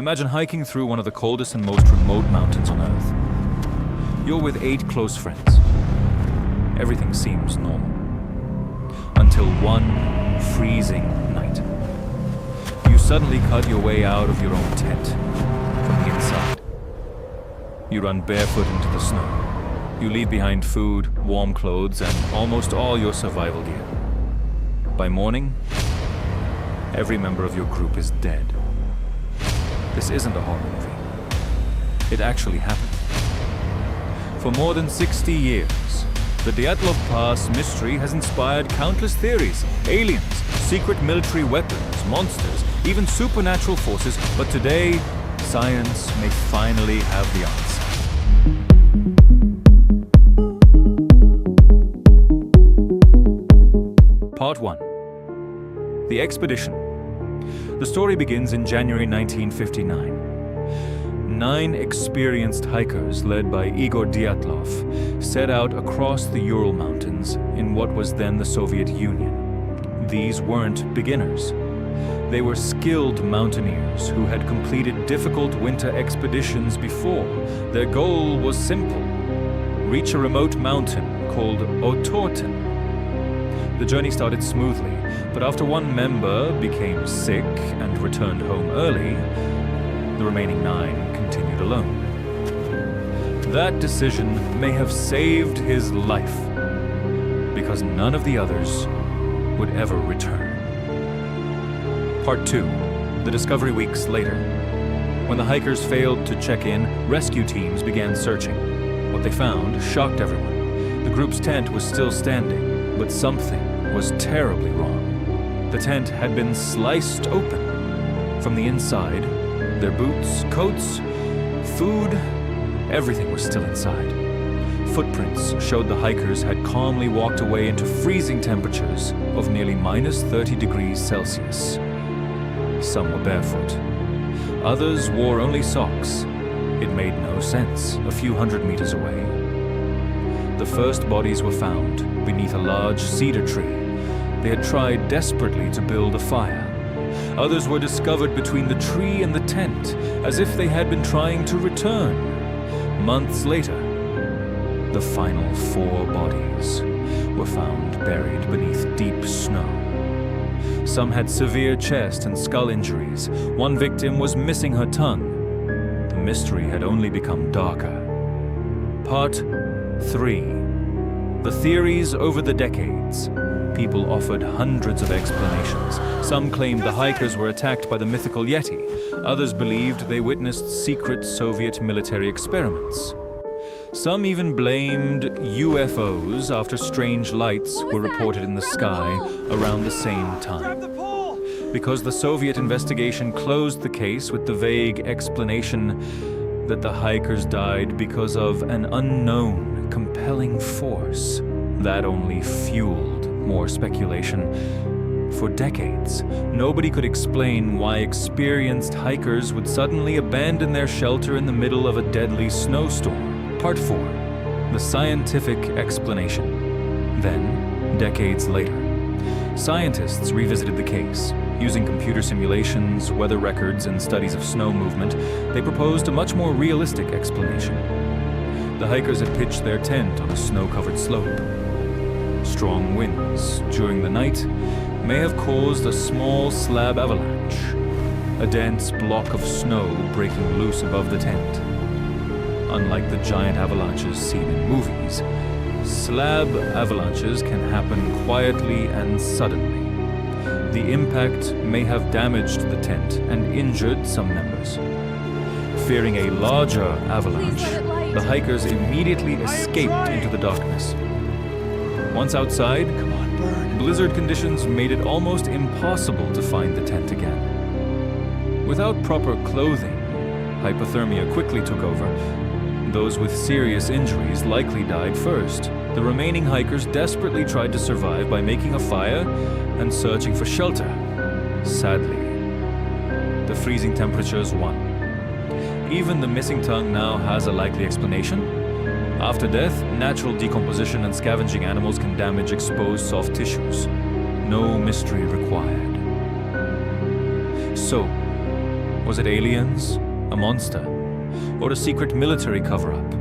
Imagine hiking through one of the coldest and most remote mountains on Earth. You're with 8 close friends. Everything seems normal. Until one freezing night. You suddenly cut your way out of your own tent from the inside. You run barefoot into the snow. You leave behind food, warm clothes, and almost all your survival gear. By morning, every member of your group is dead. This isn't a horror movie. It actually happened. For more than 60 years, the Dyatlov Pass mystery has inspired countless theories. Aliens, secret military weapons, monsters, even supernatural forces. But today, science may finally have the answer. Part 1. The Expedition. The story begins in January 1959. 9 experienced hikers led by Igor Dyatlov set out across the Ural Mountains in what was then the Soviet Union. These weren't beginners. They were skilled mountaineers who had completed difficult winter expeditions before. Their goal was simple: reach a remote mountain called Otorten. The journey started smoothly, but after one member became sick and returned home early, the remaining 9 continued alone. That decision may have saved his life, because none of the others would ever return. Part 2. The discovery weeks later. When the hikers failed to check in, rescue teams began searching. What they found shocked everyone. The group's tent was still standing, but something was terribly wrong. The tent had been sliced open. From the inside, their boots, coats, food, everything was still inside. Footprints showed the hikers had calmly walked away into freezing temperatures of nearly -30 degrees Celsius. Some were barefoot. Others wore only socks. It made no sense, a few hundred meters away. The first bodies were found beneath a large cedar tree. They had tried desperately to build a fire. Others were discovered between the tree and the tent, as if they had been trying to return. Months later, the final 4 bodies were found buried beneath deep snow. Some had severe chest and skull injuries. One victim was missing her tongue. The mystery had only become darker. Part 3. The theories over the decades. People offered hundreds of explanations. Some claimed the hikers were attacked by the mythical Yeti. Others believed they witnessed secret Soviet military experiments. Some even blamed UFOs after strange lights were reported in the sky around the same time. Because the Soviet investigation closed the case with the vague explanation that the hikers died because of an unknown, compelling force. That only fueled more speculation. For decades, nobody could explain why experienced hikers would suddenly abandon their shelter in the middle of a deadly snowstorm. Part 4. The scientific explanation. Then, decades later, scientists revisited the case. Using computer simulations, weather records, and studies of snow movement, they proposed a much more realistic explanation. The hikers had pitched their tent on a snow-covered slope. Strong winds during the night may have caused a small slab avalanche, a dense block of snow breaking loose above the tent. Unlike the giant avalanches seen in movies, slab avalanches can happen quietly and suddenly. The impact may have damaged the tent and injured some members. Fearing a larger avalanche, the hikers immediately escaped into the darkness. Once outside, blizzard conditions made it almost impossible to find the tent again. Without proper clothing, hypothermia quickly took over. Those with serious injuries likely died first. The remaining hikers desperately tried to survive by making a fire and searching for shelter. Sadly, the freezing temperatures won. Even the missing tongue now has a likely explanation. After death, natural decomposition and scavenging animals can damage exposed soft tissues. No mystery required. So, Was it aliens, a monster, or a secret military cover-up?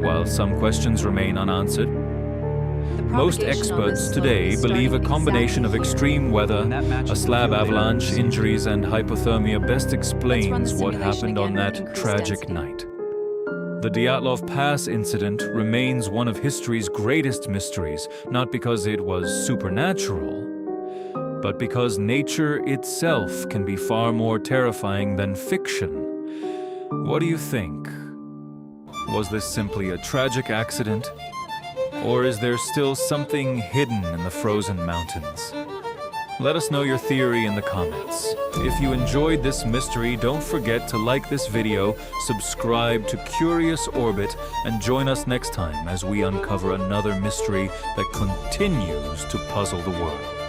While some questions remain unanswered, most experts today believe a combination of extreme weather, a slab avalanche, injuries, and hypothermia best explains what happened on that tragic night. The Dyatlov Pass Incident remains one of history's greatest mysteries, not because it was supernatural, but because nature itself can be far more terrifying than fiction. What do you think? Was this simply a tragic accident? Or is there still something hidden in the frozen mountains? Let us know your theory in the comments. If you enjoyed this mystery, don't forget to like this video, subscribe to Curious Orbit, and join us next time as we uncover another mystery that continues to puzzle the world.